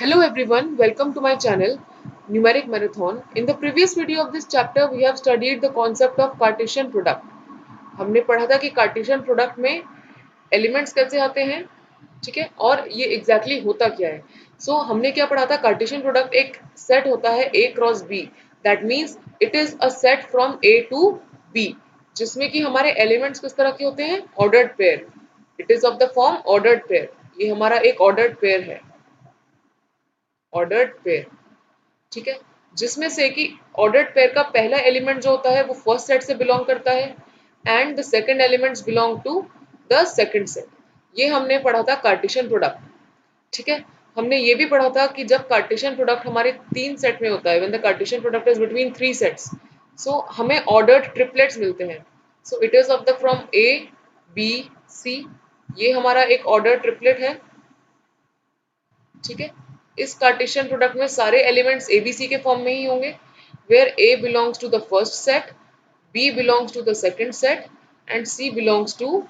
Hello everyone, welcome to my channel Numeric Marathon. In the previous video of this chapter, we have studied the concept of Cartesian product. हमने पढ़ा था कि Cartesian product में elements कैसे आते हैं, ठीक है, और ये exactly होता क्या है. So हमने क्या पढ़ा था, Cartesian product एक set होता है A cross B. That means it is a set from A to B, जिसमें कि हमारे elements किस तरह के होते हैं, ordered pair. It is of the form ordered pair. ये हमारा एक ordered pair है, ऑर्डर्ड पेयर, ठीक है, जिसमें से कि ऑर्डर्ड पेयर का पहला एलिमेंट जो होता है वो फर्स्ट सेट से बिलोंग करता है and the second elements belong to the second set. ये हमने पढ़ा था कार्टेशियन प्रोडक्ट, ठीक है. हमने ये भी पढ़ा था कि जब कार्टेशियन प्रोडक्ट हमारे तीन सेट में होता है, when the Cartesian product is between three sets, so हमें ऑर्डर्ड ट्रिपलेट्स मिलते हैं. So it is of the from A B C, ये हमारा एक ऑर्डर्ड ट्रिपलेट है, ठीक है. इस कार्टेशियन प्रोडक्ट में सारे एलिमेंट्स एबीसी के फॉर्म में ही होंगे, where A belongs to the first set, B belongs to the second set and C belongs to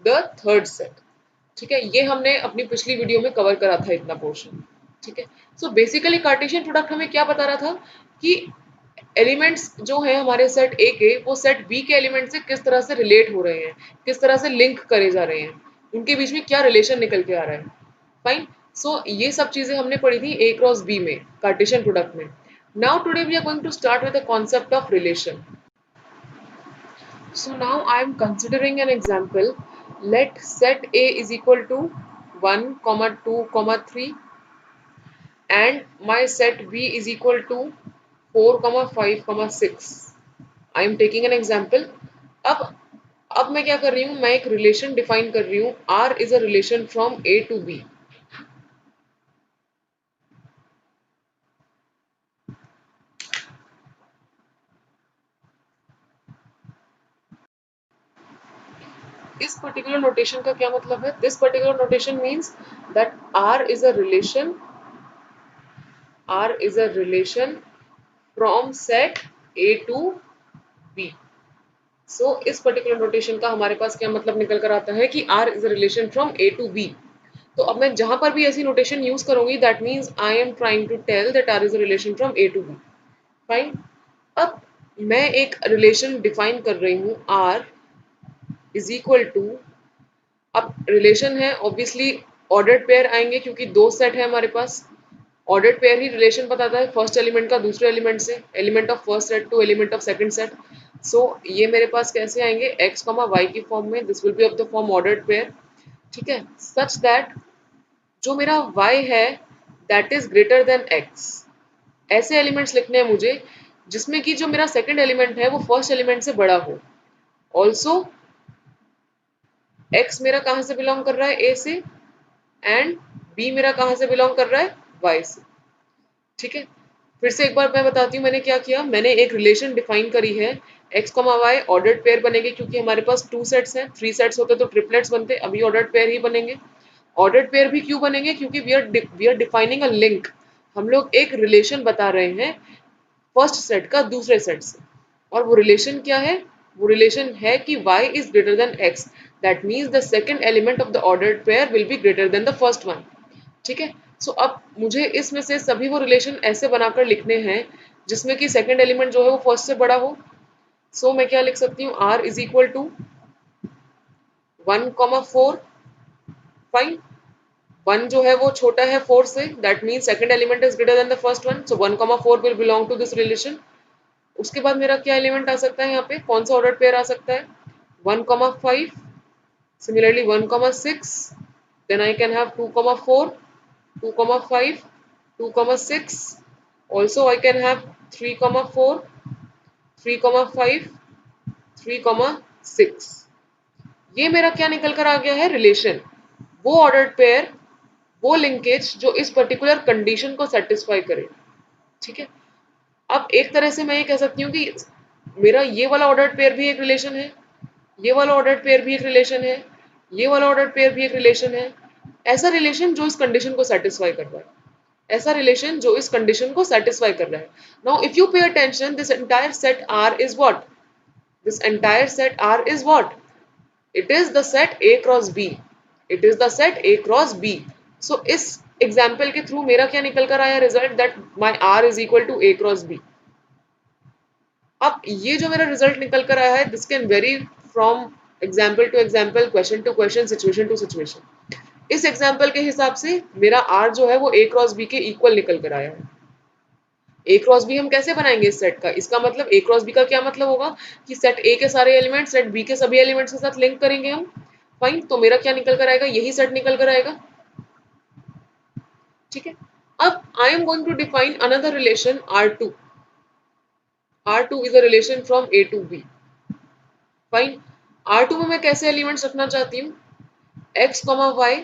the third set, ठीक है. ये हमने अपनी पिछली वीडियो में कवर करा था इतना पोर्शन, ठीक है. सो बेसिकली कार्टेशियन प्रोडक्ट हमें क्या बता रहा था कि एलिमेंट्स जो है हमारे सेट ए के, वो सेट बी के एलिमेंट से किस तरह से रिलेट हो रहे हैं, किस तरह से लिंक करे जा रहे हैं, उनके बीच में क्या रिलेशन निकल के आ रहा है. फाइन. सो ये सब चीजें हमने पढ़ी थी ए क्रॉस बी में, कार्टेशियन प्रोडक्ट में. Now today we are going to start with the concept of relation. So now I am considering an example. Let set A is equal to 1, 2, 3 and my set b is equal to 4, 5, 6. I am taking an example. अब मैं क्या कर रही हूँ, मैं एक relation define कर रही हूँ. R is a relation from A to B. इस पर्टिकुलर नोटेशन का क्या मतलब है? This particular notation means that R is a relation from set A to B. So इस पर्टिकुलर नोटेशन का हमारे पास क्या मतलब निकल कर आता है कि R is a relation from A to B. तो अब मैं जहां पर भी ऐसी नोटेशन यूज करूंगी, that means I am trying to tell that R is a relation from A to B. Fine. अब मैं एक रिलेशन डिफाइन कर रही हूँ, R is equal to, अब रिलेशन है ऑब्वियसली ऑर्डर्ड पेयर आएंगे क्योंकि दो सेट है हमारे पास. ऑर्डर्ड पेयर ही रिलेशन बताता है फर्स्ट एलिमेंट का दूसरे एलिमेंट से, element of first set to element of second set. So ये मेरे पास कैसे आएंगे, एक्स कॉमा वाई की फॉर्म में. This will be of the form ordered pair, ठीक है, सच दैट जो मेरा y है that is greater than x. ऐसे एलिमेंट्स लिखने हैं मुझे जिसमें कि जो मेरा सेकंड एलिमेंट है वो फर्स्ट एलिमेंट से बड़ा हो. ऑल्सो x मेरा कहाँ से बिलोंग कर रहा है, a से, एंड b मेरा कहाँ से बिलोंग कर रहा है, y से, ठीक है. फिर से एक बार मैं बताती हूँ मैंने क्या किया. मैंने एक रिलेशन डिफाइन करी है, x comma y ordered pair बनेंगे क्योंकि हमारे पास टू सेट्स हैं. थ्री सेट्स होते तो ट्रिपलेट्स बनते, अभी ऑर्डर्ड पेयर ही बनेंगे. ऑर्डर्ड पेयर भी क्यों बनेंगे, क्योंकि we are defining a link. हम लोग एक रिलेशन बता रहे हैं फर्स्ट सेट का दूसरे सेट से, और वो रिलेशन क्या है, वो रिलेशन है कि y is greater than x. That means the second element of the ordered pair will be greater than the first one, ठीक है. सो अब मुझे इसमें से सभी वो रिलेशन ऐसे बनाकर लिखने हैं जिसमें कि सेकंड एलिमेंट जो है वो फर्स्ट से बड़ा हो. सो मैं क्या लिख सकती हूँ, r is equal to 1, 4. Fine. 1 जो है वो छोटा है 4 से, that means second element is greater than the first one. So 1, 4 will belong to this relation. उसके बाद मेरा क्या एलिमेंट आ सकता है यहाँ पे, कौन सा ऑर्डर पेयर आ सकता है, 1, 5. Similarly 1, 6. Then I can have 2, 4, 2, 5, 2, 6. Also I can have 3, 4, 3, 5, 3, 6. ये मेरा क्या निकल कर आ गया है, रिलेशन. वो ऑर्डर्ड पेयर, वो लिंकेज जो इस पर्टिकुलर कंडीशन को सेटिस्फाई करे, ठीक है. अब एक तरह से मैं ये कह सकती हूँ कि मेरा ये वाला ऑर्डर्ड पेयर भी एक रिलेशन है, ये वाला ऑर्डर्ड पेयर भी एक रिलेशन है, ये वाला ऑर्डर्ड पेयर भी एक रिलेशन है. ऐसा रिलेशन जो इस कंडीशन को सेटिस्फाई कर रहा है, ऐसा रिलेशन जो इस कंडीशन को सेटिस्फाई कर रहा है. Now if you pay attention, this entire set R is what, this entire set R is what, it is the set A cross B. It is the set A cross B. So इस example के through मेरा क्या निकल कर आया result, that my R is equal to A cross B. अब ये जो मेरा रिजल्ट निकल कर आया है, this can vary from example to example, question to question, situation to situation. इस एग्जाम्पल के हिसाब से मेरा आर जो है वो ए क्रॉस बी के इक्वल निकल कर आया है। ए क्रॉस बी हम कैसे बनाएंगे इस सेट का, इसका मतलब ए क्रॉस बी का क्या मतलब होगा कि सेट ए के सारे एलिमेंट सेट बी के सभी एलिमेंट्स के साथ लिंक करेंगे हम। फाइन, तो मेरा क्या निकल कर आएगा, यही सेट निकल कर आएगा। ठीक है, अब I am going to define another relation R2। R2 is a relation from A to B। Fine, R2 में मैं कैसे एलिमेंट्स रखना चाहती हूँ, x, y,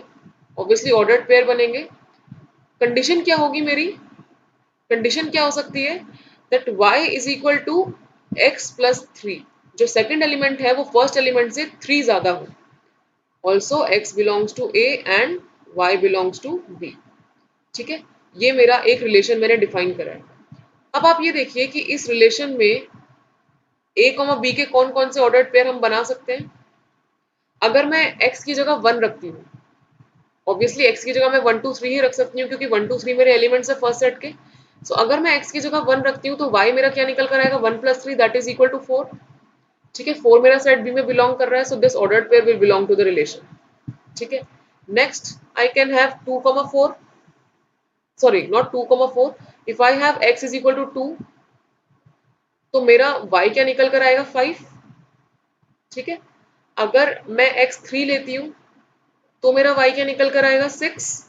obviously ordered pair बनेंगे। कंडीशन क्या होगी मेरी, कंडीशन क्या हो सकती है, that y is equal to x plus 3। जो सेकंड एलिमेंट है वो फर्स्ट एलिमेंट से 3 ज्यादा हो। Also x belongs to A and y belongs to B। ठीक है, ये मेरा एक रिलेशन मैंने डिफाइन करा है। अब आप ये देखिए कि इस रिलेशन में A, B के कौन कौन से ऑर्डर्ड पेयर हम बना सकते हैं। अगर मैं x की जगह 1 रखती हूँ, ऑब्वियसली x की जगह मैं 1 2 3 ही रख सकती हूँ क्योंकि 1 2 3 मेरे एलिमेंट्स है फर्स्ट सेट के। सो अगर मैं x की जगह 1 रखती हूँ तो y मेरा क्या निकल कर आएगा, 1 plus 3 that is equal to 4। ठीक है, 4 मेरा सेट B में बिलोंग कर रहा है, so this ordered pair will belong to the relation. ठीक है, next I can have 2, 4, sorry not 2, 4। If I have x is equal to 2 तो मेरा y क्या निकल कर आएगा, 5। ठीक है, अगर मैं x 3 लेती हूँ तो मेरा y क्या निकल कर आएगा, 6।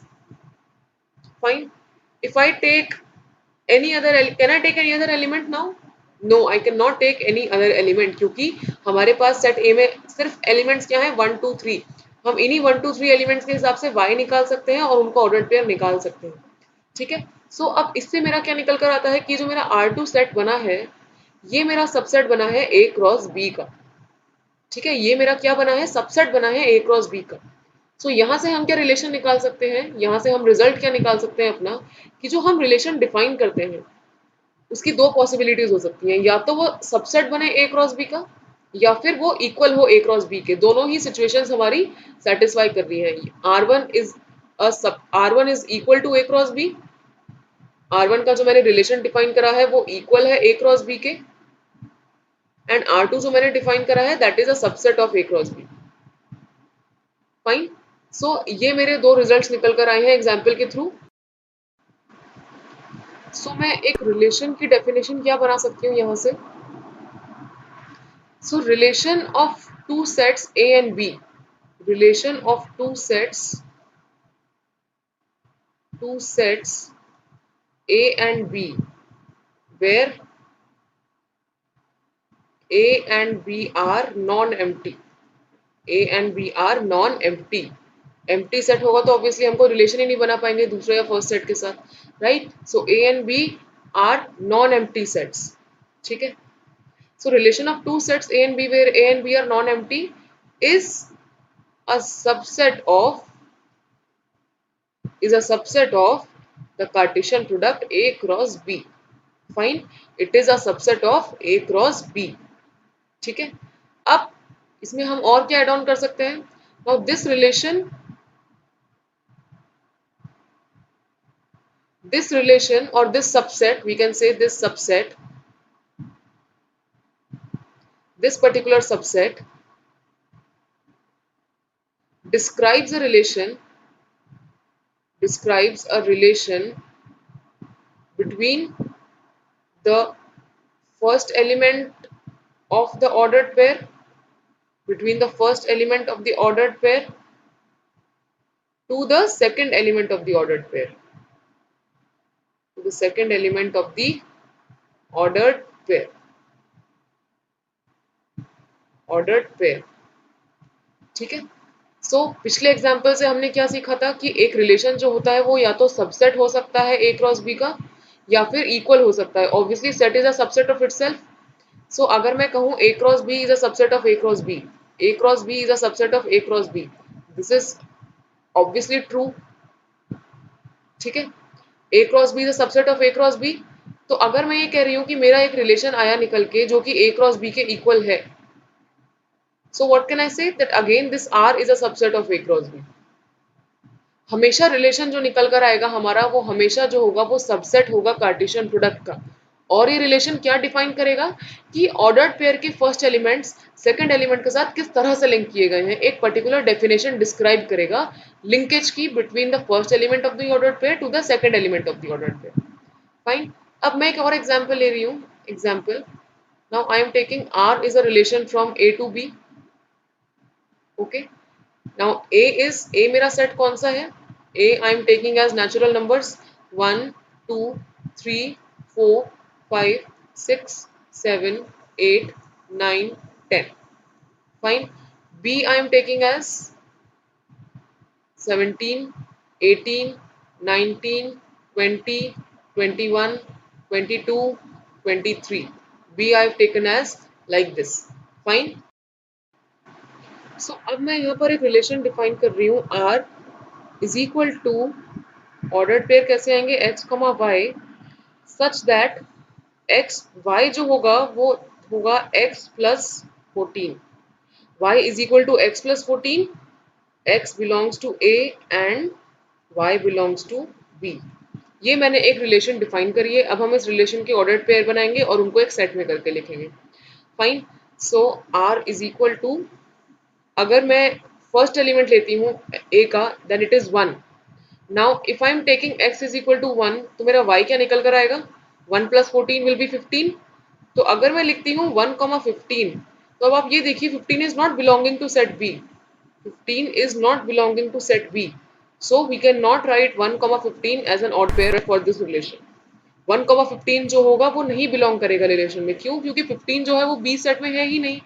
Fine, if I take any other can I take any other element now? No, I cannot take any other element क्योंकि हमारे पास सेट A में सिर्फ एलिमेंट्स क्या है, 1 2 3। हम इन्हीं 1 2 3 एलिमेंट्स के हिसाब से y निकाल सकते हैं और उनका ऑर्डर पेयर निकाल सकते हैं। ठीक है, सो अब इससे मेरा क्या निकल कर आता है कि जो मेरा R2 सेट बना है ये मेरा सबसेट बना है A क्रॉस B का। ठीक है, ये मेरा क्या बना है, सबसेट बना है A क्रॉस B का। सो यहाँ से हम क्या रिलेशन निकाल सकते हैं, यहाँ से हम रिजल्ट क्या निकाल सकते हैं अपना, कि जो हम रिलेशन डिफाइन करते हैं उसकी दो पॉसिबिलिटीज हो सकती हैं, या तो वो सबसेट बने ए क्रॉस बी का या फिर वो इक्वल हो ए क्रॉस बी के। दोनों ही सिचुएशंस हमारी सेटिस्फाई कर रही है। R one is equal to A cross B, R1 का जो मैंने रिलेशन डिफाइन करा है वो इक्वल है ए क्रॉस बी के, एंड R2 जो मैंने डिफाइन करा है that is a subset of A cross B. Fine, so ये मेरे दो रिजल्ट्स निकल कर आए हैं एग्जाम्पल के थ्रू। सो मैं एक रिलेशन की डेफिनेशन क्या बना सकती हूँ यहाँ से, so relation of two sets A and B, relation of two sets A and B where A and B are non-empty, A and B are non-empty। empty set होगा तो ऑब्वियसली हमको रिलेशन ही नहीं बना पाएंगे दूसरे या फर्स्ट सेट के साथ, right. So A and B are non empty sets. ठीक है, so relation of two sets A and B where A and B are non-empty is a subset of the Cartesian product A cross B। Fine, it is a subset of A cross B। ठीक है, अब इसमें हम और क्या add on कर सकते हैं, now this relation or this subset, we can say this subset, this particular subset describes a relation between the first element of the ordered pair, to the second element of the ordered pair, ordered pair। ठीक है, सो पिछले example से हमने क्या सीखा था कि एक रिलेशन जो होता है वो या तो सबसेट हो सकता है ए क्रॉस बी का या फिर इक्वल हो सकता है। Obviously set is a subset of itself. So अगर मैं कहूँ A cross B is a subset of A cross B, A cross B is a subset of A cross B, this is obviously true. ठीक है, A cross B is a subset of A cross B. तो अगर मैं ये कह रही हूँ कि मेरा एक रिलेशन आया निकल के जो कि ए क्रॉस बी के इक्वल है, so what can I say, that again this R is a subset of A cross B। हमेशा रिलेशन जो निकल कर आएगा हमारा, वो हमेशा जो होगा वो सबसेट होगा कार्टेशियन प्रोडक्ट का। और ये रिलेशन क्या डिफाइन करेगा कि ऑर्डर्ड पेयर के फर्स्ट एलिमेंट्स सेकंड एलिमेंट के साथ किस तरह से लिंक किए गए हैं, एक पर्टिकुलर डेफिनेशन डिस्क्राइब करेगा लिंकेज की between the first element of the ordered pair to the second element of the ordered pair. Fine. अब मैं एक और एग्जांपल ले रही हूँ। Example, now I am taking R is a relation from A to B। Okay, now A मेरा set कौन सा है? A I am taking as natural numbers 1 2 3 4 5 6 7 8 9 10। Fine. B I am taking as 17 18 19 20 21 22 23। B I have taken as like this। Fine. So अब मैं यहाँ पर एक relation define कर रही हूँ R is equal to ordered pair कैसे आएंगे x, y such that x y जो होगा वो होगा x plus 14, y is equal to x plus 14, x belongs to A and y belongs to B। ये मैंने एक रिलेशन डिफाइन करी है। अब हम इस रिलेशन के ऑर्डर्ड पेयर बनाएंगे और उनको एक सेट में करके लिखेंगे। Fine. So R is equal to, अगर मैं फर्स्ट एलिमेंट लेती हूँ A का, then it is 1। Now if I am taking x is equal to 1, तो मेरा y क्या निकल कर आएगा? 1 प्लस 14 विल बी 15। तो अगर मैं लिखती हूँ 1,15, तो अब आप ये देखिए 15 is not belonging to set B। 15 is not belonging to set B. So we cannot write 1,15 as an odd pair for this relation। 1,15 जो होगा वो नहीं बिलोंग करेगा रिलेशन में। क्यों? क्योंकि 15 जो है वो बी सेट में है ही नहीं।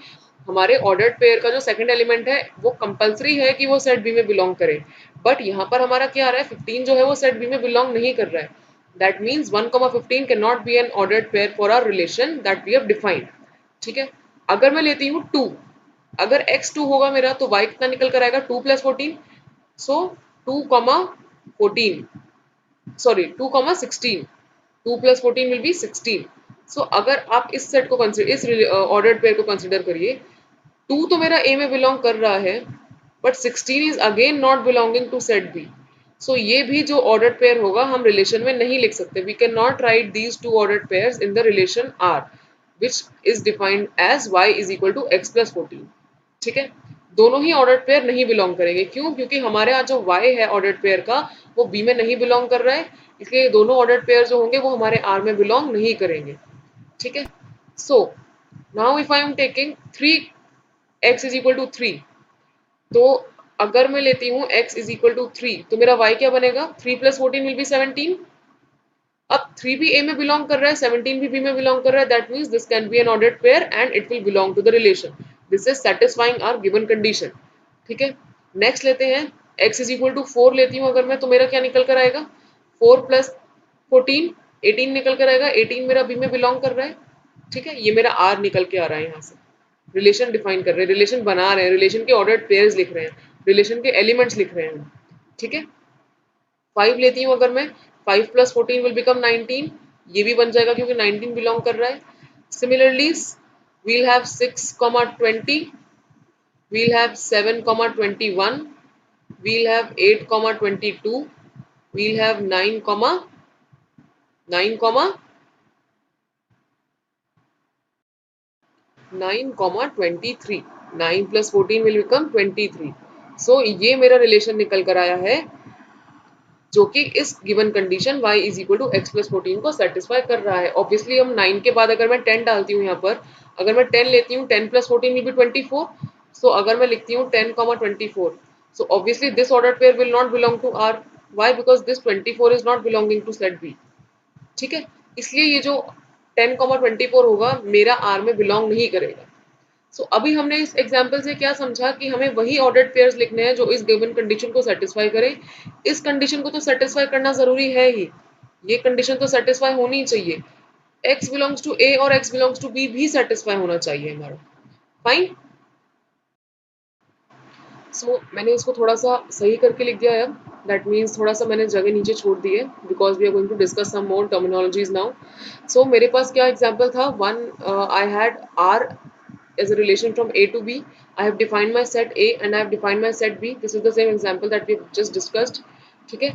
हमारे ऑर्डर्ड पेयर का जो सेकंड एलिमेंट है वो कंपलसरी है कि वो सेट बी में बिलोंग करे। बट यहाँ पर हमारा क्या आ रहा है, 15 जो है वो सेट बी में बिलोंग नहीं कर रहा है। That means 1,15 can not be an ordered pair for our relation that we have defined. ठीक है। अगर मैं लेती हूँ 2, अगर x2 होगा मेरा तो y कितना निकल कर आएगा? 2 plus 14। So 2,14, sorry 2,16। 2 plus 14 will be 16। सो अगर आप इस सेट को कंसिडर, इस ऑर्डर्ड पेयर को कंसिडर करिए, 2 तो मेरा A में बिलोंग कर रहा है, but 16 is again not belonging to set B। So ये भी जो ऑर्डर्ड पेयर होगा हम रिलेशन में नहीं लिख सकते। We can not write these two ordered pairs in the relation R which is defined as y is equal to x plus 14। ठीक है। दोनों ही ऑर्डर्ड पेयर नहीं बिलोंग करेंगे। क्यों? क्योंकि हमारे यहाँ जो y है ऑर्डर्ड पेयर का वो B में नहीं बिलोंग कर रहा है, इसलिए दोनों ऑर्डर्ड पेयर जो होंगे वो हमारे R में बिलोंग नहीं करेंगे। ठीक है। So now if I am taking 3x is equal to 3, तो अगर मैं लेती हूँ x इज इक्वल टू 3, तो मेरा y क्या बनेगा? 3 प्लस 14 विल बी 17। अब 3 भी A में बिलोंग कर रहा है, 17 भी B में बिलोंग कर रहा है, that means this can be an ordered pair and it will belong to the relation. This is satisfying our given condition. ठीक है। नेक्स्ट लेते हैं, x इज इक्वल टू 4 लेती हूँ अगर मैं, तो मेरा क्या निकल कर आएगा? 4 प्लस 14 18 निकल कर आएगा। 18 मेरा B में बिलोंग कर रहा है। ठीक है। ये मेरा R निकल के आ रहा है यहाँ से। रिलेशन डिफाइन कर रहे हैं, रिलेशन बना रहे हैं, रिलेशन के ऑर्डर्ड पेयर्स लिख रहे हैं, रिलेशन के एलिमेंट्स लिख रहे हैं। ठीक है। 5 लेती हूँ अगर मैं, 5 प्लस 14 विल बिकम 19। ये भी बन जाएगा क्योंकि 19 बिलोंग कर रहा है। Similarly we'll have 6,20, we'll have 7,21, we'll have 8,22, we'll have 9, 9, 9,23। 9 plus 14 will become 23। सो ये मेरा रिलेशन निकल कर आया है जो कि इस given condition y is equal to x plus 14 को सेटिस्फाई कर रहा है। ऑब्वियसली हम 9 के बाद अगर मैं 10 डालती हूँ यहाँ पर, अगर मैं 10 लेती हूँ, 10 प्लस 14 विल बी 24। सो अगर मैं लिखती हूँ 10,24, so obviously this order pair will not belong to R। Why? Because this 24 is not belonging to set B। ठीक है। इसलिए ये जो 10,24 होगा मेरा R में बिलोंग नहीं करेगा। अभी हमने इस एग्जाम्पल से क्या समझा कि हमें वही ऑर्डर्ड पेयर्स लिखने हैं जो इस गिवन कंडीशन को सेटिस्फाई करें। इस कंडीशन को तो सेटिस्फाई करना जरूरी है ही, ये कंडीशन तो सेटिस्फाई होनी चाहिए। x बिलोंग्स टू A और x बिलोंग्स टू B भी सेटिस्फाई होना चाहिए हमारा। फाइन। मैंने इसको थोड़ा सा सही करके लिख दिया है। दैट मीन्स थोड़ा सा मैंने जगह नीचे छोड़ दी है because we are going to discuss some more terminologies now. मेरे पास क्या एग्जाम्पल था, one I had R as a relation from A to B. I have defined my set A and I have defined my set B. This is the same example that we have just discussed. ठीक है,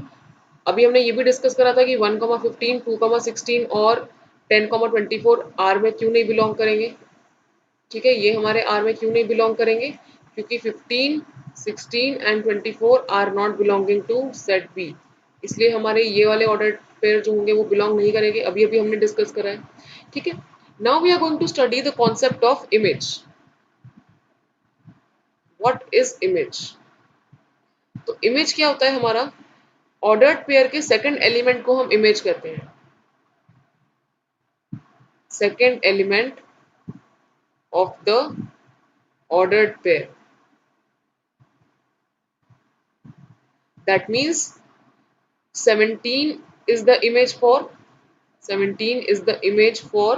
अभी हमने ये भी discuss करा था कि 1,15, 2,16 और 10,24 आर में क्यों नहीं बिलोंग करेंगे। ठीक है, ये हमारे आर में क्यों नहीं बिलोंग करेंगे, क्योंकि 15, 16 and 24 are not belonging to set B, इसलिए हमारे ये वाले ऑर्डर पेयर जो होंगे वो बिलोंग नहीं करेंगे। अभी अभी हमने डिस्कस करा है। ठीक है, now we are going to study the concept of image. What is image? तो इमेज क्या होता है हमारा, ऑर्डर्ड पेयर के सेकंड एलिमेंट को हम इमेज कहते हैं। Second element of the ordered pair, that means 17 is the image for 17 is the image for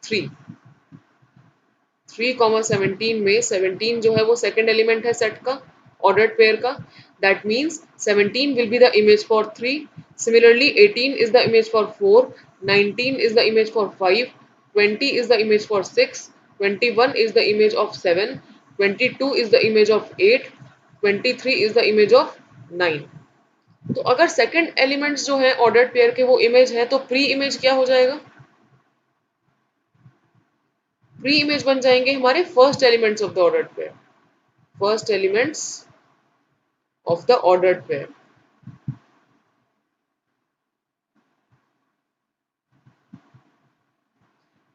3 3,17 में 17 जो है वो सेकंड एलिमेंट है सेट का, ऑर्डर्ड पेयर का। That means 17 will be the image for 3। Similarly 18 is the image for 4, 19 is the image for 5, 20 is the image for 6, 21 is the image of 7, 22 is the image of 8, 23 is the image of 9। तो अगर second elements जो हैं ordered pair के वो image है, तो pre image क्या हो जाएगा, प्री इमेज बन जाएंगे हमारे first elements of the ordered pair, first elements of the ordered pair.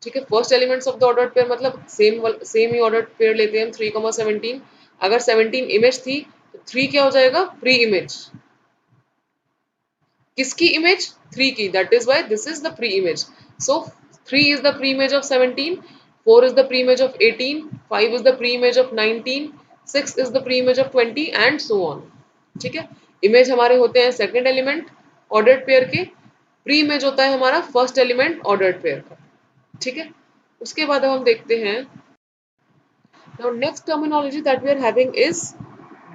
ठीक है, first elements of the ordered pair मतलब सेम ही ऑर्डर्ड पेयर लेते हैं हम 3,17। अगर 17 इमेज थी तो 3 क्या हो जाएगा, प्री इमेज। किसकी इमेज, 3 की, that is why this is the pre image. So 3 is the pre-image of 17, 4 is the pre-image of 18, 5 is the pre-image of 19, 6 is the pre-image of 20 and so on। ठीक है, image हमारे होते हैं second element ordered pair के, pre image होता है हमारा first element ordered pair का। ठीक है, उसके बाद हम देखते हैं, now next terminology that we are having is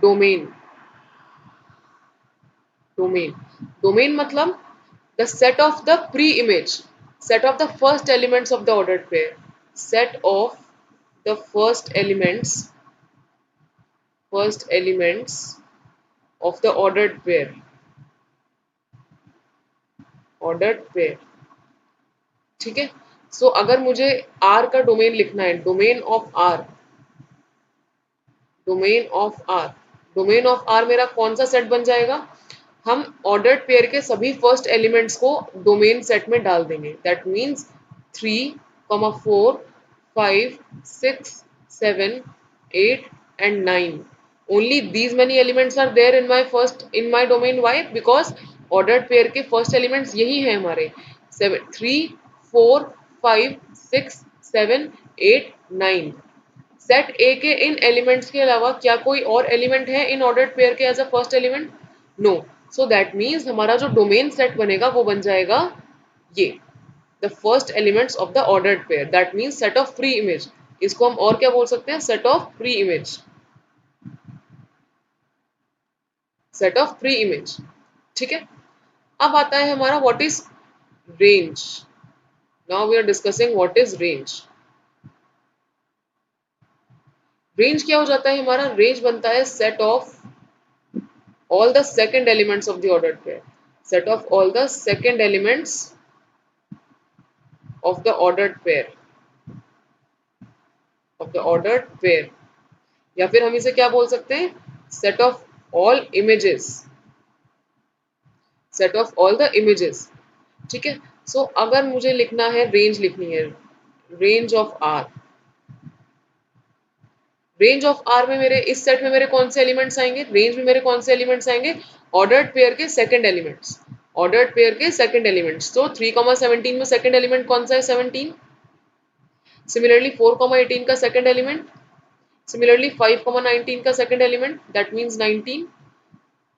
domain. Domain, domain मतलब the set of the pre-image, set of the first elements of the ordered pair, set of the first elements of the ordered pair। ठीक है, so अगर मुझे R का domain लिखना है, domain of R, domain of R, domain of R मेरा कौन सा सेट बन जाएगा, हम ऑर्डर्ड पेयर के सभी फर्स्ट एलिमेंट्स को डोमेन सेट में डाल देंगे। That means 3, 4, 5, 6, 7, 8 and 9, only these many elements are there in my domain। why? because ordered pair के फर्स्ट एलिमेंट्स यही हैं हमारे, 3, 4, 5, 6, 7, 8, 9। सेट ए के इन एलिमेंट्स के अलावा क्या कोई और एलिमेंट है इन ऑर्डर्ड पेयर के as a first element, no. So that means हमारा जो डोमेन सेट बनेगा वो बन जाएगा ये, the first elements of the ordered pair, that means set of pre image. इसको हम और क्या बोल सकते हैं, set of pre image, set of pre image. ठीक है, अब आता है हमारा what is range. Now we are discussing what is range. Range क्या हो जाता है हमारा, रेंज बनता है set of all the second elements of the ordered pair, set of all the second elements of the ordered pair, of the ordered pair, या फिर हम इसे क्या बोल सकते हैं, set of all images, set of all the images। ठीक है, सो अगर मुझे लिखना है, रेंज लिखनी है, range of R, range of R में मेरे इस सेट में मेरे कौन से एलिमेंट्स आएंगे, रेंज में मेरे कौन से एलिमेंट्स आएंगे, ऑर्डर्ड पेयर के सेकंड एलिमेंट्स, ऑर्डर्ड पेयर के सेकंड एलिमेंट्स। तो 3,17 में सेकंड एलिमेंट कौन सा है, 17। सिमिलरली 4,18 का सेकंड एलिमेंट, सिमिलरली 5,19 का सेकंड एलिमेंट, दैट मीन्स 19।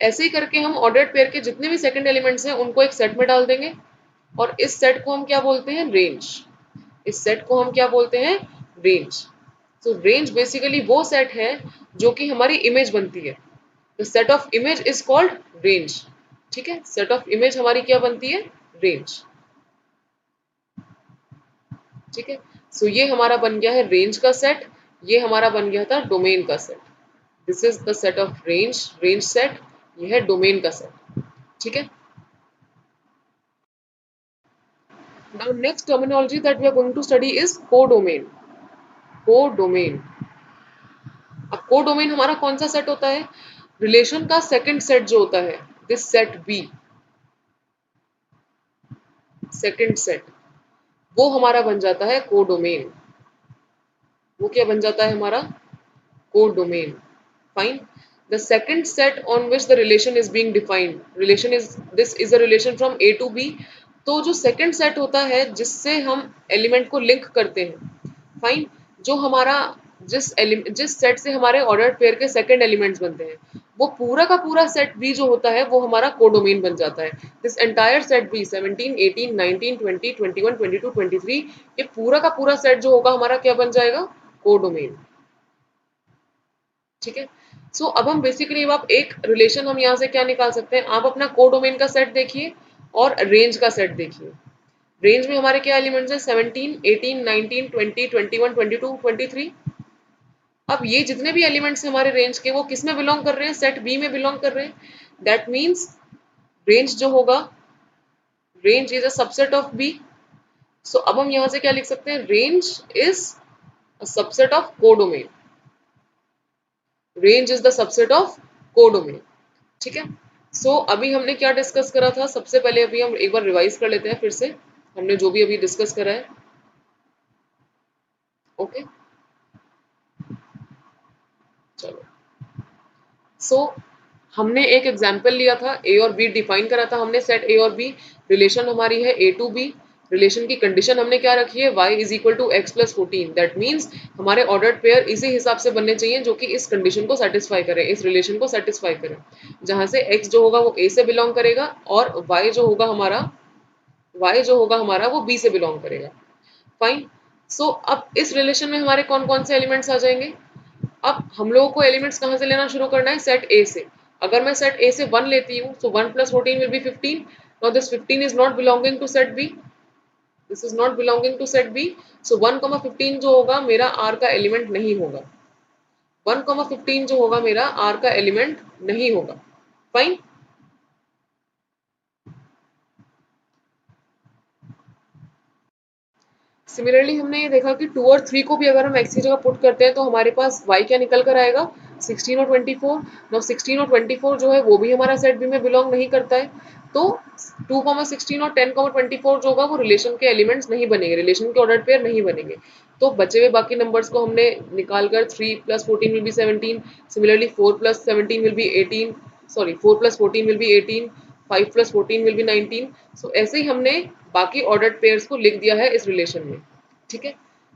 ऐसे ही करके हम ऑर्डर्ड पेयर के जितने भी सेकंड एलिमेंट्स हैं उनको एक सेट में डाल देंगे, और इस सेट को हम क्या बोलते हैं, रेंज। इस सेट को हम क्या बोलते हैं, रेंज। सो रेंज बेसिकली वो सेट है जो कि हमारी इमेज बनती है। The set of image is called range. ठीक है, सेट ऑफ इमेज हमारी क्या बनती है, रेंज। ठीक है, सो ये हमारा बन गया है रेंज का सेट, ये हमारा बन गया था डोमेन का set. This is the set of range set, ये है डोमेन का सेट। ठीक है, now next terminology that we are going to study is codomain. Codomain, अब कोडोमेन हमारा कौन सा सेट होता है? रिलेशन का सेकंड सेट जो होता है, this set B, second set, वो हमारा बन जाता है कोडोमेन। वो क्या बन जाता है हमारा? Codomain. Fine, the second set on which the relation is being defined, relation is, this is a relation from A to B. तो जो सेकंड सेट होता है जिससे हम एलिमेंट को लिंक करते हैं, फाइन, जो हमारा जिस सेट से हमारे ऑर्डर्ड पेयर के सेकंड एलिमेंट्स बनते हैं, वो पूरा का पूरा सेट बी जो होता है वो हमारा कोडोमेन बन जाता है। दिस एंटायर सेट बी 17 18 19 20 21 22 23, ये पूरा का पूरा सेट जो होगा हमारा क्या बन जाएगा? कोडोमेन। ठीक है, सो अब हम बेसिकली, अब आप एक रिलेशन हम यहाँ से क्या निकाल सकते हैं, आप अपना कोडोमेन का सेट देखिए और रेंज का सेट देखिए। रेंज में हमारे क्या एलिमेंट्स हैं? 17 18 19 20 21 22 23। अब ये जितने भी एलिमेंट्स हमारे रेंज के, वो किस में बिलोंग कर रहे हैं? सेट बी में बिलोंग कर रहे हैं। दैट मीन्स रेंज जो होगा, range is a subset of B. So अब हम यहां से क्या लिख सकते हैं? Range is a subset of codomain. Range is the subset of codomain. ठीक है, सो अभी हमने क्या डिस्कस करा था? सबसे पहले अभी हम एक बार रिवाइज कर लेते हैं फिर से, हमने जो भी अभी डिस्कस करा है। ओके, चलो, सो हमने एक एग्जाम्पल लिया था, ए और बी डिफाइन करा था हमने, सेट ए और बी, रिलेशन हमारी है ए टू बी। रिलेशन की कंडीशन हमने क्या रखी है? y is equal to x plus 14। दैट मीन्स हमारे ऑर्डर्ड पेयर इसी हिसाब से बनने चाहिए जो कि इस कंडीशन को सेटिस्फाई करे, इस रिलेशन को सेटिस्फाई करे, जहां से x जो होगा वो a से बिलोंग करेगा और y जो होगा हमारा वो b से बिलोंग करेगा। फाइन, सो अब इस रिलेशन में हमारे कौन कौन से एलिमेंट्स आ जाएंगे? अब हम लोगों को एलिमेंट्स कहाँ से लेना शुरू करना है? सेट ए से। अगर मैं सेट ए से 1 लेती हूँ, so 1 plus 14 will be 15. Now this 15 is not belonging to set B. This is not belonging to set B. So 1,15 जो होगा मेरा R का एलिमेंट नहीं होगा। 1,15 जो होगा मेरा R का एलिमेंट नहीं होगा। फाइन, सिमिलरली हमने ये देखा कि 2 और 3 को भी अगर हम x की जगह पुट करते हैं तो हमारे पास y क्या निकल कर आएगा? 16 और 24। नाउ 16 और 24 जो है वो भी हमारा सेट बी में बिलोंग नहीं करता है, तो 2,16 और 10,24 जो होगा वो रिलेशन के एलिमेंट्स नहीं बनेंगे, रिलेशन के ऑर्डर पेयर नहीं बनेंगे। तो बचे हुए बाकी नंबर्स को हमने निकाल कर 3 plus 14 will be 17, similarly 4 plus 17 will be 18, sorry 4 plus 14 will be 18, 5 plus 14 will be 19। सो ऐसे ही हमने बाकी ऑर्डर्ड पेयर्स को लिख दिया है इस रिलेशन में। ठीक है,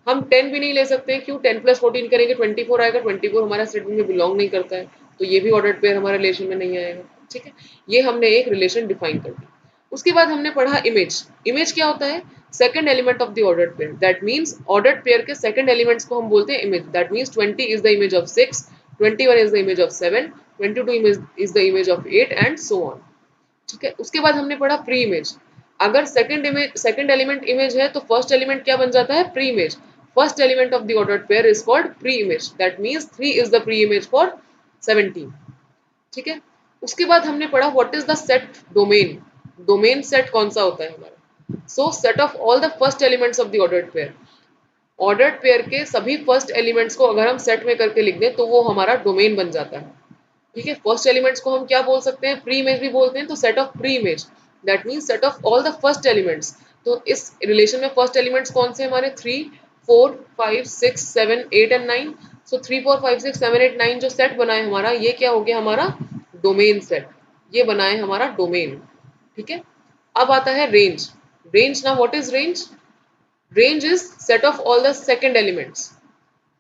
हम 10 भी नहीं ले सकते हैं, क्यों? 10 प्लस 14 करेंगे 24 आएगा, 24 हमारा सेट में बिलोंग नहीं करता है, तो ये भी ऑर्डर्ड पेयर हमारे रिलेशन में नहीं आएगा। ठीक है, ये हमने एक रिलेशन डिफाइन कर दी। उसके बाद हमने पढ़ा इमेज। इमेज क्या होता है? Second element of the ordered pair. That means ordered pair के सेकंड एलिमेंट्स को हम बोलते हैं image. That means 20 is the image of 6, 21 is the image of 7, 22 is the image of 8 and so on. ठीक है, उसके बाद हमने पढ़ा प्री इमेज। अगर सेकंड एलिमेंट इमेज है तो फर्स्ट एलिमेंट क्या बन जाता है? Pre image. First element of the ordered pair is called pre image. That means 3 is the pre image for 17। ठीक है, उसके बाद हमने पढ़ा what is the set domain. Domain set कौन सा होता है हमारा? सो set of all the first elements of the ordered pair. Ordered pair के सभी फर्स्ट एलिमेंट्स को अगर हम सेट में करके लिख दें तो वो हमारा डोमेन बन जाता है। ठीक है, फर्स्ट एलिमेंट्स को हम क्या बोल सकते हैं? प्री इमेज भी बोलते हैं, तो set of pre image, that means set of all the first elements. तो इस रिलेशन में फर्स्ट एलिमेंट्स कौन से हमारे? 3 4 5 6 7 8 एंड 9। सो 3 4 5 6 7 8 9 जो सेट बना है हमारा, ये क्या हो गया हमारा? Domain set. ये बना है हमारा डोमेन। ठीक है, अब आता है रेंज। रेंज, ना what is range? Range is set of all the second elements,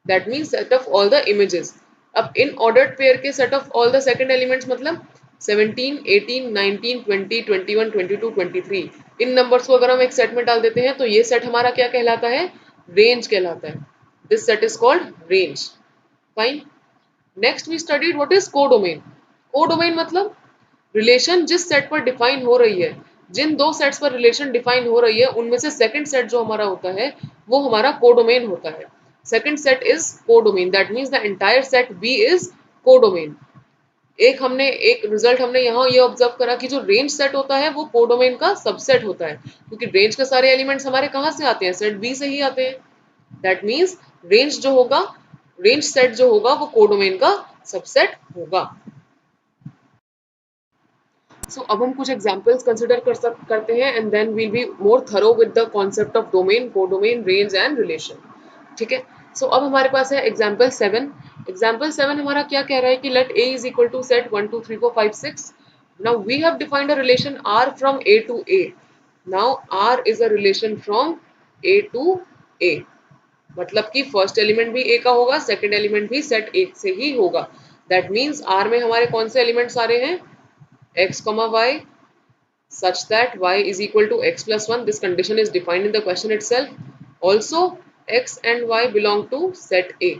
that means set of all the images. अब इन ऑर्डर्ड पेयर के set of all the second elements मतलब 17 18 19 20 21 22 23, इन नंबर्स को अगर हम एक सेट में डाल देते हैं तो ये सेट हमारा क्या कहलाता है? रेंज कहलाता है। This set is called range. Fine, next we studied what is codomain. Codomain मतलब रिलेशन जिस सेट पर डिफाइन हो रही है, जिन दो सेट्स पर रिलेशन डिफाइन हो रही है उनमें से सेकंड सेट जो हमारा होता है वो हमारा कोडोमेन होता है। Second set is codomain, that means the entire set B is codomain. एक रिजल्ट हमने यहाँ ये ऑब्जर्व करा कि जो रेंज सेट होता है वो कोडोमेन का सबसेट होता है, क्योंकि रेंज के सारे एलिमेंट्स हमारे कहाँ से आते हैं, सेट बी से ही आते हैं। दैट मीन्स रेंज जो होगा, रेंज सेट जो होगा वो कोडोमेन का सबसेट होगा। सो अब हम कुछ एग्जांपल्स कंसिडर करते हैं and then we'll be more thorough with the concept of domain, codomain, range and relation. ठीक है, सो अब हमारे पास है एग्जांपल 7। एग्जांपल 7 हमारा क्या कह रहा है कि let a is equal to set 1 2 3 4 5 6। Now we have defined a relation r from a to a। Now r is a relation from a to a, मतलब कि फर्स्ट एलिमेंट भी a का होगा, सेकंड एलिमेंट भी set a से ही होगा। That means r में हमारे कौन से एलिमेंट्स आ रहे हैं, x, y, such that y is equal to x plus 1. This condition is defined in the question itself. Also x and y belong to set A।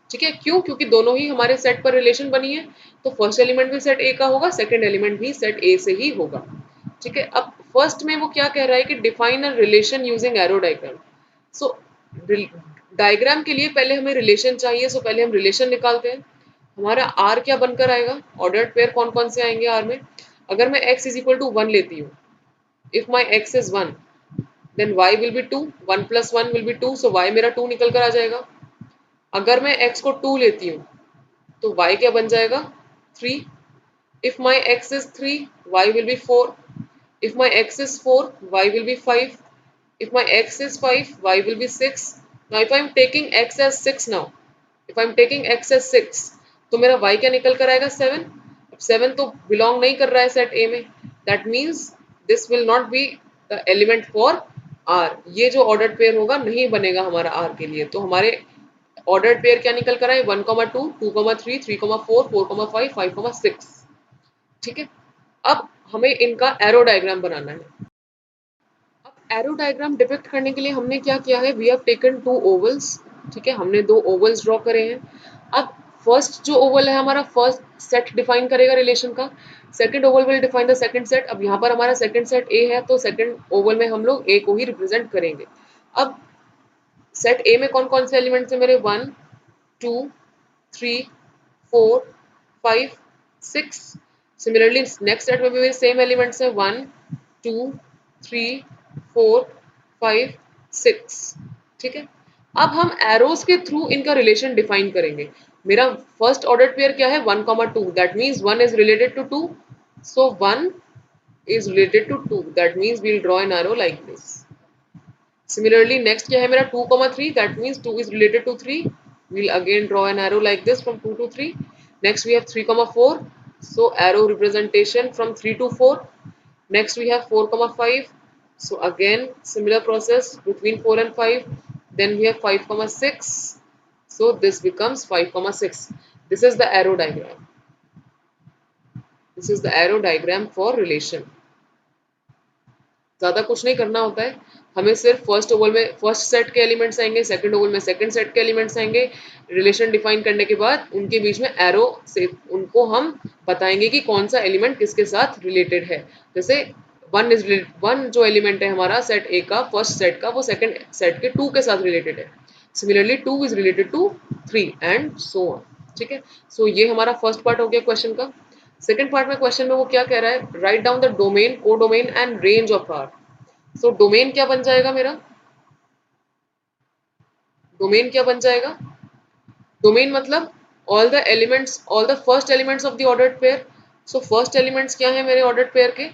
ठीक है, क्यों, क्योंकि दोनों ही हमारे सेट पर रिलेशन बनी है, तो फर्स्ट एलिमेंट भी सेट A का होगा, सेकंड एलिमेंट भी सेट A से ही होगा। ठीक है, अब फर्स्ट में वो क्या कह रहा है कि define a relation using arrow diagram. So diagram के लिए पहले हमें रिलेशन चाहिए, सो पहले हम रिलेशन निकालते हैं। हमारा आर क्या बनकर आएगा, ऑर्डर्ड पेयर कौन कौन से आएंगे आर में। अगर मैं x इज इक्वल टू 1 लेती हूँ, if my x is 1 then y will be 2, 1 plus 1 will be 2, so y मेरा 2 निकल कर आ जाएगा। अगर मैं x को 2 लेती हूँ तो y क्या बन जाएगा, 3। If my x is 3 y will B 4। If my x is 4 y will B 5। If my x is 5, y will be 6. Now if I am taking x as 6 now, if I am taking x as 6, तो मेरा y क्या निकल कर आएगा, 7। अब 7 तो belong नहीं कर रहा है सेट A में, that means this will not be the element for R। ये जो ऑर्डर्ड पेयर होगा नहीं बनेगा हमारा R के लिए। तो हमारे ऑर्डर्ड पेयर क्या निकल कर आए, 1, 2, 2, 3, 3, 4, 4, 5, 5, 6। ठीक है, अब हमें इनका एरो डायग्राम बनाना है। अब एरो डायग्राम डिपिक्ट करने के लिए हमने क्या किया है, वी हैव टेकन 2 ओवल्स। ठीक है, हमने 2 ओवल्स ड्रॉ करे हैं। अब फर्स्ट जो ओवल है हमारा फर्स्ट सेट डिफाइन करेगा रिलेशन का, second Oval will define the second set. अब यहाँ पर हमारा सेकंड सेट ए है, तो सेकंड ओवल में हम लोग ए को ही रिप्रेजेंट करेंगे। अब सेट ए में कौन कौन से एलिमेंट्स है मेरे, 1 2 3 4 5 6। सिमिलरली नेक्स्ट सेट में भी मेरे सेम एलिमेंट्स है, 1 2 3 4 5 6। ठीक है, अब हम एरोज के थ्रू इनका रिलेशन डिफाइन करेंगे। मेरा फर्स्ट ऑर्डर पेयर क्या है, 1, 2, that means 1 is related to 2, so 1 is related to 2, that means we'll draw an arrow like this. Similarly next क्या है मेरा, 2, 3, that means 2 is related to 3, we'll again draw an arrow like this from 2 to 3. Next we have 3, 4, so arrow representation from 3 to 4. Next we have 4, 5, so again similar process between 4 and 5. Then we have 5, 6, so this becomes 5, 6. This is the arrow diagram. This is the arrow diagram for relation. ज्यादा कुछ नहीं करना होता है, हमें सिर्फ first Oval में first set के एलिमेंट्स आएंगे, सेकंड ओवल में सेकंड सेट के एलिमेंट्स आएंगे। रिलेशन डिफाइन करने के बाद उनके बीच में एरो से उनको हम बताएंगे कि कौन सा एलिमेंट किसके साथ रिलेटेड है। जैसे वन जो एलिमेंट है हमारा सेट ए का, फर्स्ट सेट का, वो सेकंड सेट के 2 के साथ रिलेटेड है। Similarly 2 is related to 3 and so on. ठीक है, सो ये हमारा फर्स्ट पार्ट हो गया क्वेश्चन का। सेकंड पार्ट में क्वेश्चन में वो क्या कह रहा है, write down the domain, codomain and range of R. So domain क्या बन जाएगा मेरा, डोमेन क्या बन जाएगा, डोमेन मतलब all the elements, all the first elements of the ordered pair. So first elements क्या है मेरे ऑर्डर्ड पेयर के,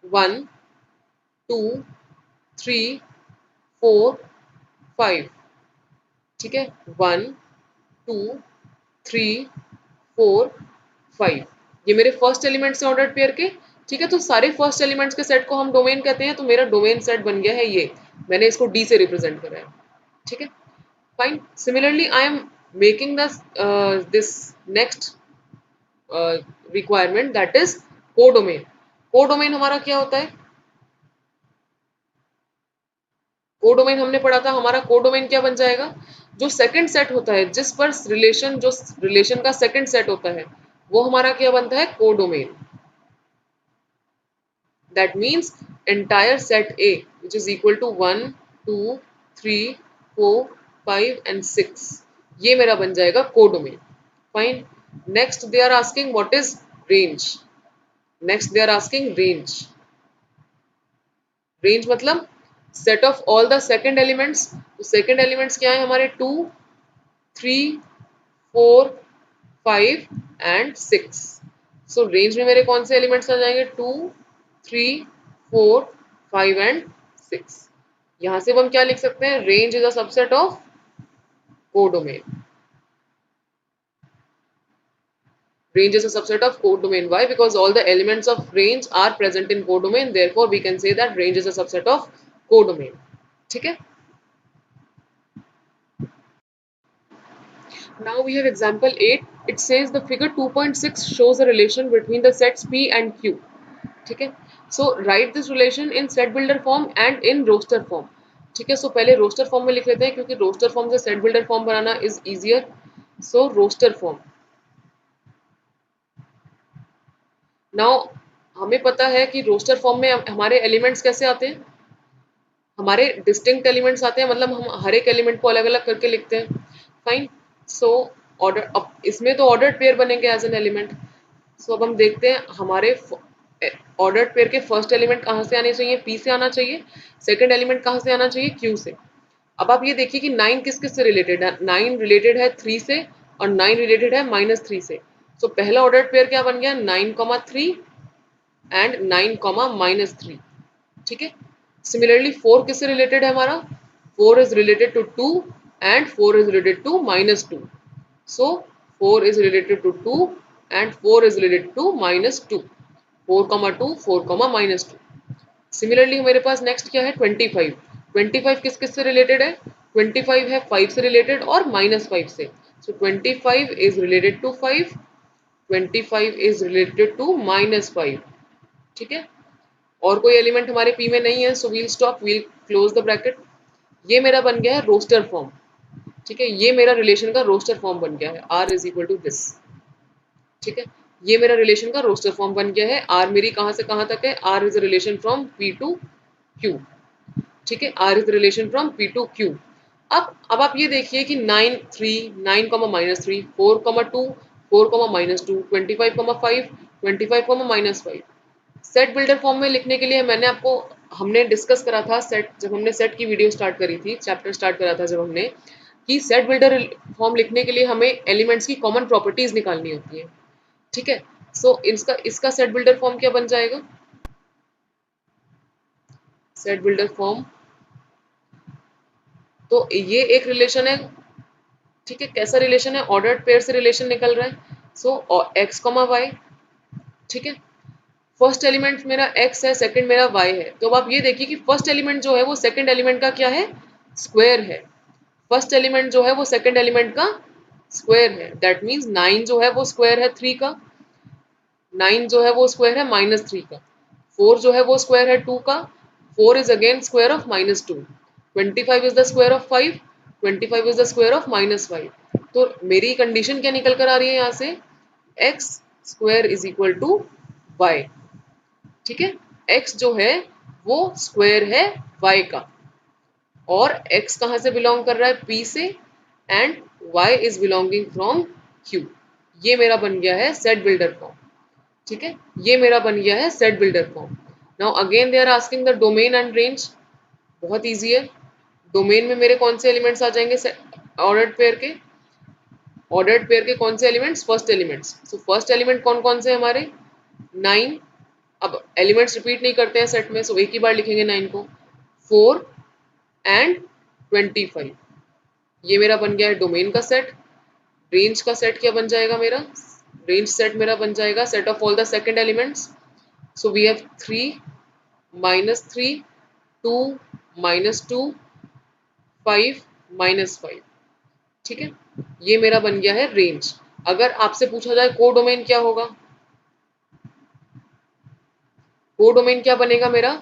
1 2 3 4 5। ठीक है, 1 2 3 4 5, ये मेरे फर्स्ट एलिमेंट्स हैं ऑर्डर्ड पेयर के। ठीक है, तो सारे फर्स्ट एलिमेंट्स के सेट को हम डोमेन कहते हैं, तो मेरा डोमेन सेट बन गया है ये, मैंने इसको डी से रिप्रेजेंट करा है। ठीक है, fine. Similarly I am making this next requirement, that is codomain. Codomain हमारा क्या होता है, कोडोमेन हमने पढ़ा था, हमारा कोडोमेन क्या बन जाएगा, जो सेकंड सेट होता है, जिस पर रिलेशन, जो रिलेशन का सेकंड सेट होता है, वो हमारा क्या बनता है, codomain. That means entire set A which is equal to 1 2 3 4 5 and 6, ये मेरा बन जाएगा codomain. Fine. Next they are asking what is range. Next they are asking range. Range मतलब set of all the second elements. तो second elements क्या है हमारे 2, 3, 4, 5 and 6. So range में मेरे कौन से elements आ जाएंगे 2, 3, 4, 5 and 6. यहाँ से अब हम क्या लिख सकते हैं range is a subset of codomain. Range is a subset of codomain. Why? Because all the elements of range are present in codomain. Therefore, we can say that range is a subset of codomain. ठीक है? Now we have example 8. It says the figure 2.6 shows a relation between the sets P and Q. ठीक है? So write this relation in set builder form and in roster form. ठीक है? So पहले roster form में लिख लेते हैं क्योंकि roster form से set builder form banana is easier. So roster form. Now हमें पता है कि roster form में हमारे elements कैसे आते हैं हमारे डिस्टिंक्ट एलिमेंट्स आते हैं मतलब हम हर एक एलिमेंट को अलग अलग करके लिखते हैं फाइन सो ऑर्डर अब इसमें तो ऑर्डर्ड पेयर बनेंगे एज एन एलिमेंट सो अब हम देखते हैं हमारे ऑर्डर्ड पेयर के फर्स्ट एलिमेंट कहाँ से आने चाहिए पी से आना चाहिए सेकंड एलिमेंट कहाँ से आना चाहिए क्यू से अब आप ये देखिए कि 9 किस किस से रिलेटेड है 9 रिलेटेड है 3 से और 9 रिलेटेड है -3 से सो पहला ऑर्डर्ड पेयर क्या बन गया 9,3 एंड 9,-3 ठीक है सिमिलरली 4 किससे रिलेटेड है हमारा 4 is related to 2 and 4 is related to -2 so 4 is related to 2 and 4 is related to -2 4,2 4,-2 similarly मेरे पास नेक्स्ट क्या है 25 25 किस किस से रिलेटेड है 25 है 5 से रिलेटेड और -5 से so 25 is related to 5 25 is related to -5 ठीक है और कोई एलिमेंट हमारे पी में नहीं है so we'll stop we'll close the bracket ये मेरा बन गया है रोस्टर फॉर्म ठीक है ये मेरा रिलेशन का रोस्टर फॉर्म बन गया है R is equal to this ठीक है ये मेरा रिलेशन का रोस्टर फॉर्म बन गया है आर मेरी कहां से कहां तक है R is relation from P to Q ठीक है R is relation from P to Q अब आप ये देखिए कि 9 3 9,-3 4,2 4,-2 25,5 25,-5 सेट बिल्डर फॉर्म में लिखने के लिए मैंने आपको हमने डिस्कस करा था सेट जब हमने सेट की वीडियो स्टार्ट करी थी चैप्टर स्टार्ट करा था जब हमने कि सेट बिल्डर फॉर्म लिखने के लिए हमें एलिमेंट्स की कॉमन प्रॉपर्टीज निकालनी होती है ठीक है सो इसका इसका सेट बिल्डर फॉर्म क्या बन जाएगा सेट बिल्डर फॉर्म तो ये एक रिलेशन है ठीक है कैसा रिलेशन है ऑर्डर्ड पेयर से रिलेशन निकल रहा है सो एक्स कॉमा वाई ठीक है फर्स्ट एलिमेंट मेरा x है सेकंड मेरा y है तो अब आप ये देखिए कि फर्स्ट एलिमेंट जो है वो सेकंड एलिमेंट का क्या है स्क्वायर है फर्स्ट एलिमेंट जो है वो सेकंड एलिमेंट का स्क्वायर है दैट मींस 9 जो है वो स्क्वायर है 3 का 9 जो है वो स्क्वायर है -3 का 4 जो है वो स्क्वायर है 2 का 4 is again square of -2 25 is the square of 5 25 is the square of -5 तो मेरी कंडीशन क्या निकल कर आ रही है यहाँ से x square is equal to y ठीक है x जो है वो स्क्वायर है y का और x कहां से बिलोंग कर रहा है p से and y is belonging from q ये मेरा बन गया है सेट बिल्डर फॉर्म ठीक है ये मेरा बन गया है set builder form now again they are asking the domain and range बहुत इजी है डोमेन में मेरे कौन से एलिमेंट्स आ जाएंगे ऑर्डर्ड पेयर के कौन से elements first elements so first element कौन कौन से हमारे 9 अब एलिमेंट्स रिपीट नहीं करते हैं सेट में सो एक ही बार लिखेंगे 9 को 4 एंड 25 ये मेरा बन गया है डोमेन का सेट रेंज का सेट क्या बन जाएगा मेरा रेंज सेट मेरा बन जाएगा set of all the second elements so we have 3 -3 2 -2 5 -5 ठीक है ये मेरा बन गया है रेंज अगर आपसे पूछा जाए कोडोमेन क्या होगा कोडोमेन क्या बनेगा मेरा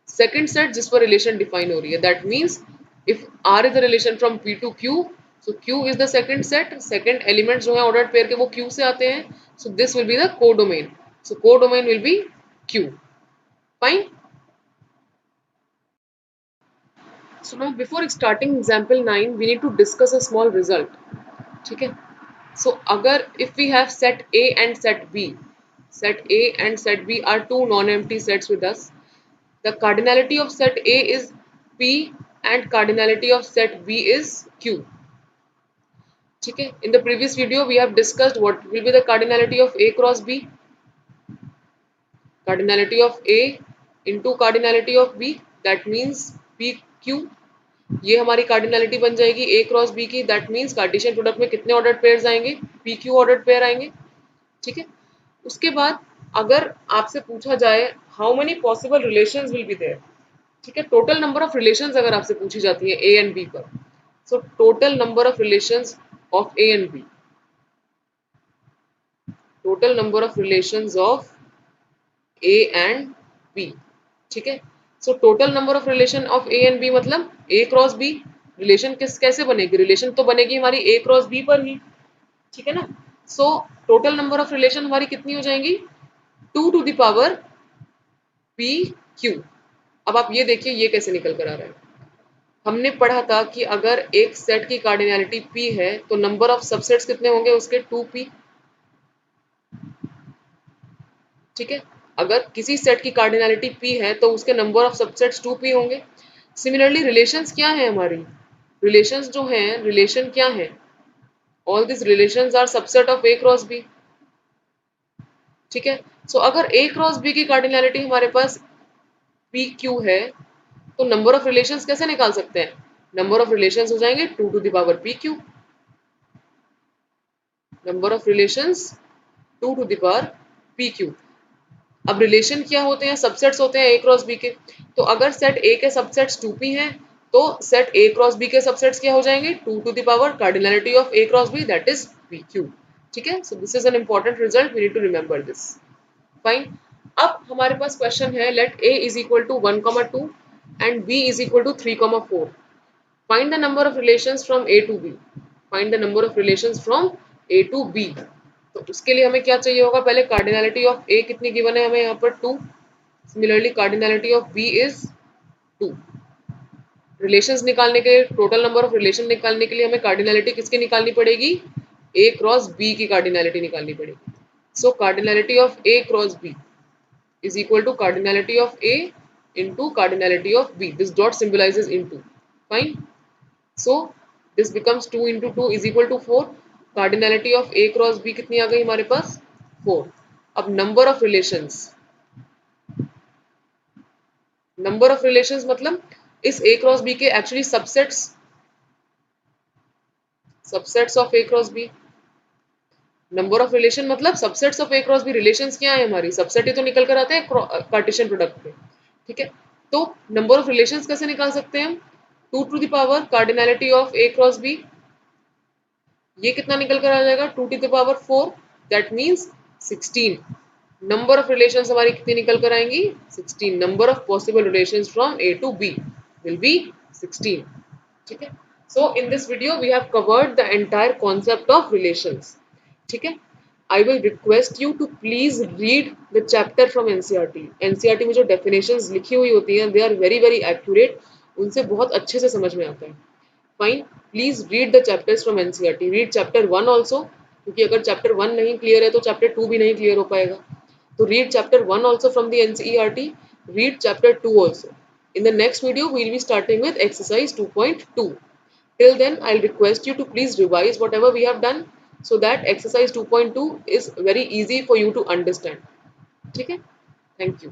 सेकंड सेट जिस पर रिलेशन डिफाइन हो रही है that means if R is the relation from P to Q so Q is the second set second element जो है ऑर्डर्ड पेयर के वो Q से आते हैं so this will be the codomain so codomain will be Q fine so now before starting example 9 we need to discuss a small result ठीक है So agar if we have set A and set B, set A and set B are two non-empty sets with us, the cardinality of set A is P and cardinality of set B is Q. ठीक है, in the previous video we have discussed what will be the cardinality of A cross B. Cardinality of A into cardinality of B, that means PQ. ये हमारी cardinality बन जाएगी A cross B की, that means cartesian product में कितने ordered pairs आएंगे, PQ ordered pair आएंगे. ठीक है, उसके बाद अगर आपसे पूछा जाए how many possible relations will be there, ठीक है, टोटल नंबर ऑफ रिलेशंस अगर आपसे पूछी जाती है A एंड B पर, so total number of relations of A and B, total number of relations of A and B. ठीक है, so total number of relation of A and B मतलब A cross B. Relation कैसे बनेगी, relation तो बनेगी हमारी A cross B पर ही. ठीक है ना, so total number of relation हमारी कितनी हो जाएंगी, 2 टू द पावर PQ. अब आप ये देखिए ये कैसे निकल कर आ रहा है. हमने पढ़ा था कि अगर एक सेट की कार्डिनलिटी P है तो नंबर ऑफ सबसेट्स कितने होंगे उसके, 2P. ठीक है, अगर किसी सेट की कार्डिनलिटी P है तो उसके नंबर ऑफ सबसेट्स 2P होंगे. सिमिलरली रिलेशंस क्या है हमारी, रिलेशंस जो हैं, रिलेशन क्या है, all this relations are subset of A cross B. ठीक है, सो अगर A क्रॉस B की कार्डिनलिटी हमारे पास PQ है तो नंबर ऑफ रिलेशंस कैसे निकाल सकते हैं, नंबर ऑफ रिलेशंस हो जाएंगे 2 to the power PQ. Number of relations 2 to the power PQ. अब रिलेशन क्या होते हैं, सबसेट्स होते हैं A क्रॉस B के. तो अगर सेट A के सबसेट्स 2P हैं तो सेट A क्रॉस B के सबसेट्स क्या हो जाएंगे, 2 to the power cardinality of A cross B, that is PQ. ठीक है, so this is an important result, we need to remember this. Fine. अब हमारे पास क्वेश्चन है, let A is equal to 1,2 and B is equal to 3,4. Find the number of relations from A to B. Find the number of relations from A to B. तो उसके लिए हमें क्या चाहिए होगा, पहले कार्डिनलिटी ऑफ A कितनी given है हमें यहाँ पर 2. Similarly cardinality of B is 2. Relations निकालने के लिए, टोटल नंबर ऑफ रिलेशन निकालने के लिए हमें कार्डिनलिटी किसकी निकालनी पड़ेगी, A क्रॉस B की कार्डिनलिटी निकालनी पड़ेगी. So cardinality of A cross B is equal to cardinality of A into cardinality of B. This dot symbolizes into. Fine. So this becomes 2 into 2 is equal to 4. Cardinality of A cross B कितनी आ गई हमारे पास, 4. अब number of relations, number of relations मतलब इस A cross B के actually subsets, subsets of A cross B. Number of relation मतलब subsets of A cross B. Relations क्या है हमारी, सबसेट ही तो निकल कर आते हैं कार्टेशियन प्रोडक्ट में. ठीक है, तो नंबर ऑफ रिलेशंस कैसे निकाल सकते हैं हम, 2 to the power cardinality of A cross B. ये कितना निकल कर आ जाएगा, 2 to the power 4, that means 16. Number of relations हमारी कितनी निकल कर आएंगी, 16. Number of possible relations from A to B will be 16. ठीक है, so in this video we have covered the entire concept of relations. ठीक है, I will request you to please read the chapter from NCERT. NCERT में जो definitions लिखी हुई होती हैं they are very very accurate, उनसे बहुत अच्छे से समझ में आता है. Fine, please read the chapters from NCERT. Read chapter 1 also, क्योंकि अगर चैप्टर 1 नहीं क्लियर है तो चैप्टर 2 भी नहीं क्लियर हो पाएगा. तो read chapter 1 also from the NCERT, read chapter 2 also. In the next video, we will be starting with exercise 2.2. Till then, I'll request you to please revise whatever we have done so that exercise 2.2 is very easy for you to understand. ठीक है? Thank you.